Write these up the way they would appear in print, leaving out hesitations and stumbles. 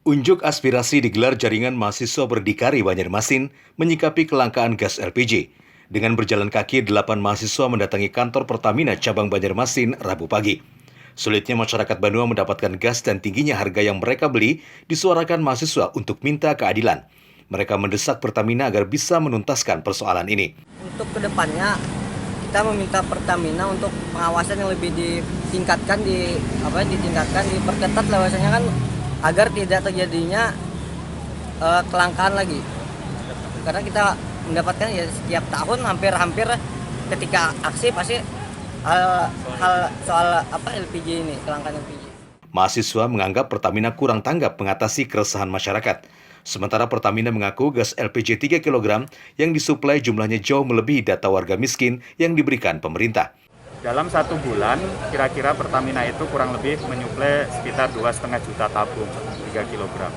Unjuk aspirasi digelar jaringan mahasiswa berdikari Banjarmasin menyikapi kelangkaan gas LPG. Dengan berjalan kaki, 8 mahasiswa mendatangi kantor Pertamina cabang Banjarmasin Rabu pagi. Sulitnya masyarakat Banua mendapatkan gas dan tingginya harga yang mereka beli disuarakan mahasiswa untuk minta keadilan. Mereka mendesak Pertamina agar bisa menuntaskan persoalan ini. Untuk kedepannya, kita meminta Pertamina untuk pengawasan yang lebih diperketat lah bahasanya kan, agar tidak terjadinya kelangkaan lagi. Karena kita mendapatkan ya setiap tahun hampir ketika aksi pasti hal soal LPG ini, kelangkaan LPG. Mahasiswa menganggap Pertamina kurang tanggap mengatasi keresahan masyarakat. Sementara Pertamina mengaku gas LPG 3 kg yang disuplai jumlahnya jauh melebihi data warga miskin yang diberikan pemerintah. Dalam 1 bulan, kira-kira Pertamina itu kurang lebih menyuplai sekitar 2,5 juta tabung 3 kg.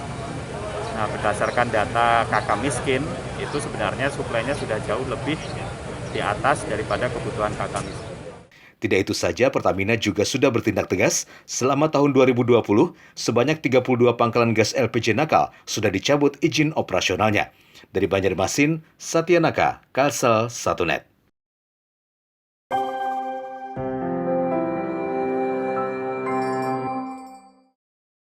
Nah, berdasarkan data kakak miskin, itu sebenarnya suplainya sudah jauh lebih di atas daripada kebutuhan kakak miskin. Tidak itu saja, Pertamina juga sudah bertindak tegas. Selama tahun 2020, sebanyak 32 pangkalan gas LPG nakal sudah dicabut izin operasionalnya. Dari Banjarmasin, Satya Naka, Kalsel 1net.